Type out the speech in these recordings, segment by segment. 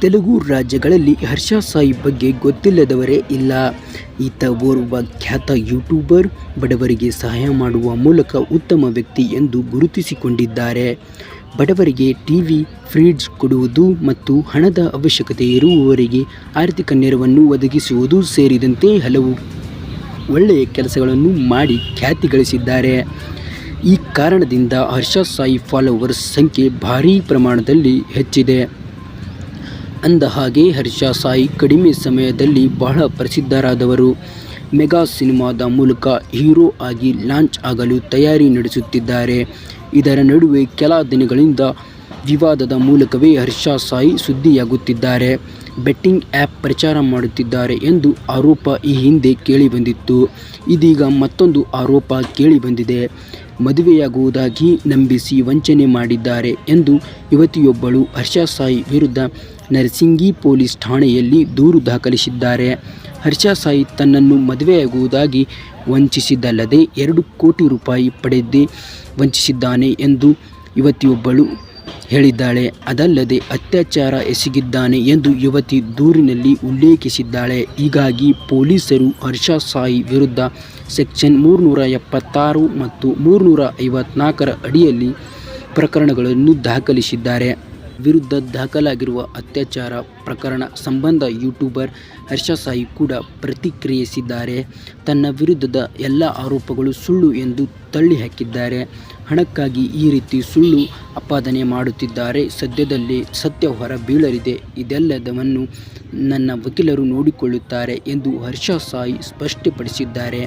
ತೆಲುಗು ರಾಜ್ಯಗಳಲ್ಲಿ ಹರ್ಷ ಸಾಯಿ ಬಗ್ಗೆ ಗೊತ್ತಿಲ್ಲದವರೇ ಇಲ್ಲ. ಈತ ಓರ್ವ ಖ್ಯಾತ ಯೂಟ್ಯೂಬರ್. ಬಡವರಿಗೆ ಸಹಾಯ ಮಾಡುವ ಮೂಲಕ ಉತ್ತಮ ವ್ಯಕ್ತಿ ಎಂದು ಗುರುತಿಸಿಕೊಂಡಿದ್ದಾರೆ. ಬಡವರಿಗೆ ಟಿವಿ, ಫ್ರಿಡ್ಜ್ ಕೊಡುವುದು ಮತ್ತು ಹಣದ ಅವಶ್ಯಕತೆ ಇರುವವರಿಗೆ ಆರ್ಥಿಕ ನೆರವನ್ನು ಒದಗಿಸುವುದು ಸೇರಿದಂತೆ ಹಲವು ಒಳ್ಳೆಯ ಕೆಲಸಗಳನ್ನು ಮಾಡಿ ಖ್ಯಾತಿ ಗಳಿಸಿದ್ದಾರೆ. ಈ ಕಾರಣದಿಂದ ಹರ್ಷ ಸಾಯಿ ಫಾಲೋವರ್ಸ್ ಸಂಖ್ಯೆ ಭಾರೀ ಪ್ರಮಾಣದಲ್ಲಿ ಹೆಚ್ಚಿದೆ. ಅಂದಹಾಗೆ ಹರ್ಷ ಸಾಯಿ ಕಡಿಮೆ ಸಮಯದಲ್ಲಿ ಬಹಳ ಪ್ರಸಿದ್ಧರಾದವರು. ಮೆಗಾ ಸಿನಿಮಾದ ಮೂಲಕ ಹೀರೋ ಆಗಿ ಲಾಂಚ್ ಆಗಲು ತಯಾರಿ ನಡೆಸುತ್ತಿದ್ದಾರೆ. ಇದರ ನಡುವೆ ಕೆಲ ದಿನಗಳಿಂದ ವಿವಾದದ ಮೂಲಕವೇ ಹರ್ಷ ಸಾಯಿ ಸುದ್ದಿಯಾಗುತ್ತಿದ್ದಾರೆ. ಬೆಟ್ಟಿಂಗ್ ಆ್ಯಪ್ ಪ್ರಚಾರ ಮಾಡುತ್ತಿದ್ದಾರೆ ಎಂದು ಆರೋಪ ಈ ಹಿಂದೆ ಕೇಳಿಬಂದಿತ್ತು. ಇದೀಗ ಮತ್ತೊಂದು ಆರೋಪ ಕೇಳಿಬಂದಿದೆ. ಮದುವೆಯಾಗುವುದಾಗಿ ನಂಬಿಸಿ ವಂಚನೆ ಮಾಡಿದ್ದಾರೆ ಎಂದು ಯುವತಿಯೊಬ್ಬಳು ಹರ್ಷ ಸಾಯಿ ವಿರುದ್ಧ ನರಸಿಂಗಿ ಪೊಲೀಸ್ ಠಾಣೆಯಲ್ಲಿ ದೂರು ದಾಖಲಿಸಿದ್ದಾರೆ. ಹರ್ಷ ಸಾಯಿ ತನ್ನನ್ನು ಮದುವೆಯಾಗುವುದಾಗಿ ವಂಚಿಸಿದ್ದಲ್ಲದೆ 2 ಕೋಟಿ ರೂಪಾಯಿ ಪಡೆದೇ ವಂಚಿಸಿದ್ದಾನೆ ಎಂದು ಯುವತಿಯೊಬ್ಬಳು ಹೇಳಿದ್ದಾಳೆ. ಅದಲ್ಲದೆ ಅತ್ಯಾಚಾರ ಎಸಗಿದ್ದಾನೆ ಎಂದು ಯುವತಿ ದೂರಿನಲ್ಲಿ ಉಲ್ಲೇಖಿಸಿದ್ದಾಳೆ. ಹೀಗಾಗಿ ಪೊಲೀಸರು ಹರ್ಷ ಸಾಯಿ ವಿರುದ್ಧ ಸೆಕ್ಷನ್ 376 ಮತ್ತು 354 ಅಡಿಯಲ್ಲಿ ಪ್ರಕರಣಗಳನ್ನು ದಾಖಲಿಸಿದ್ದಾರೆ. ವಿರುದ್ಧ ದಾಖಲಾಗಿರುವ ಅತ್ಯಾಚಾರ ಪ್ರಕರಣ ಸಂಬಂಧ ಯೂಟ್ಯೂಬರ್ ಹರ್ಷ ಸಾಯಿ ಕೂಡ ಪ್ರತಿಕ್ರಿಯಿಸಿದ್ದಾರೆ. ತನ್ನ ವಿರುದ್ಧದ ಎಲ್ಲ ಆರೋಪಗಳು ಸುಳ್ಳು ಎಂದು ತಳ್ಳಿಹಾಕಿದ್ದಾರೆ. ಹಣಕ್ಕಾಗಿ ಈ ರೀತಿ ಸುಳ್ಳು ಆಪಾದನೆ ಮಾಡುತ್ತಿದ್ದಾರೆ. ಸದ್ಯದಲ್ಲೇ ಸತ್ಯ ಹೊರ ಬೀಳಲಿದೆ. ಇದೆಲ್ಲದನ್ನು ನನ್ನ ವಕೀಲರು ನೋಡಿಕೊಳ್ಳುತ್ತಾರೆ ಎಂದು ಹರ್ಷ ಸಾಯಿ ಸ್ಪಷ್ಟಪಡಿಸಿದ್ದಾರೆ.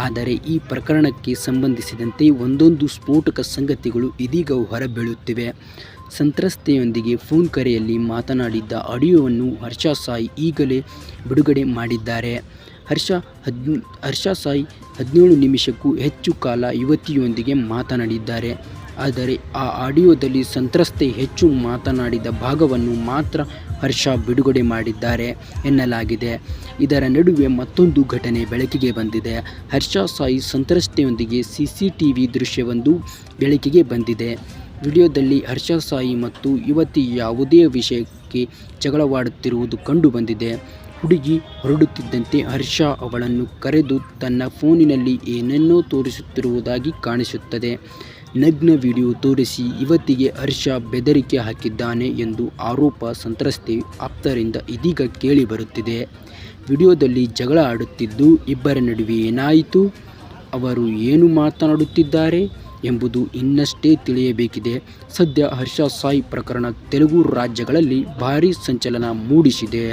ಆದರೆ ಈ ಪ್ರಕರಣಕ್ಕೆ ಸಂಬಂಧಿಸಿದಂತೆ ಒಂದೊಂದು ಸ್ಫೋಟಕ ಸಂಗತಿಗಳು ಇದೀಗ ಹೊರಬೀಳುತ್ತಿವೆ. ಸಂತ್ರಸ್ತೆಯೊಂದಿಗೆ ಫೋನ್ ಕರೆಯಲ್ಲಿ ಮಾತನಾಡಿದ್ದ ಆಡಿಯೋವನ್ನು ಹರ್ಷ ಸಾಯಿ ಈಗಲೇ ಬಿಡುಗಡೆ ಮಾಡಿದ್ದಾರೆ. ಹರ್ಷ ಸಾಯಿ 17 ನಿಮಿಷಕ್ಕೂ ಹೆಚ್ಚು ಕಾಲ ಯುವತಿಯೊಂದಿಗೆ ಮಾತನಾಡಿದ್ದಾರೆ. ಆದರೆ ಆ ಆಡಿಯೋದಲ್ಲಿ ಸಂತ್ರಸ್ತೆ ಹೆಚ್ಚು ಮಾತನಾಡಿದ ಭಾಗವನ್ನು ಮಾತ್ರ ಹರ್ಷ ಬಿಡುಗಡೆ ಮಾಡಿದ್ದಾರೆ ಎನ್ನಲಾಗಿದೆ. ಇದರ ನಡುವೆ ಮತ್ತೊಂದು ಘಟನೆ ಬೆಳಕಿಗೆ ಬಂದಿದೆ. ಹರ್ಷ ಸಾಯಿ ಸಂತ್ರಸ್ತೆಯೊಂದಿಗೆ CCTV ದೃಶ್ಯವೊಂದು ಬೆಳಕಿಗೆ ಬಂದಿದೆ. ವಿಡಿಯೋದಲ್ಲಿ ಹರ್ಷ ಸಾಯಿ ಮತ್ತು ಯುವತಿ ಯಾವುದೇ ವಿಷಯಕ್ಕೆ ಜಗಳವಾಡುತ್ತಿರುವುದು ಕಂಡು ಬಂದಿದೆ. ಹುಡುಗಿ ಹೊರಡುತ್ತಿದ್ದಂತೆ ಹರ್ಷ ಅವಳನ್ನು ಕರೆದು ತನ್ನ ಫೋನಿನಲ್ಲಿ ಏನನ್ನೋ ತೋರಿಸುತ್ತಿರುವುದಾಗಿ ಕಾಣಿಸುತ್ತದೆ. ನಗ್ನ ವಿಡಿಯೋ ತೋರಿಸಿ ಯುವತಿಗೆ ಹರ್ಷ ಬೆದರಿಕೆ ಹಾಕಿದ್ದಾನೆ ಎಂದು ಆರೋಪ ಸಂತ್ರಸ್ತೆ ಆಪ್ತರಿಂದ ಇದೀಗ ಕೇಳಿಬರುತ್ತಿದೆ. ವಿಡಿಯೋದಲ್ಲಿ ಜಗಳ ಆಡುತ್ತಿದ್ದು ಇಬ್ಬರ ನಡುವೆ ಏನಾಯಿತು, ಅವರು ಏನು ಮಾತನಾಡುತ್ತಿದ್ದಾರೆ ಎಂಬುದು ಇನ್ನಷ್ಟೇ ತಿಳಿಯಬೇಕಿದೆ. ಸದ್ಯ ಹರ್ಷ ಸಾಯಿ ಪ್ರಕರಣ ತೆಲುಗು ರಾಜ್ಯಗಳಲ್ಲಿ ಭಾರೀ ಸಂಚಲನ ಮೂಡಿಸಿದೆ.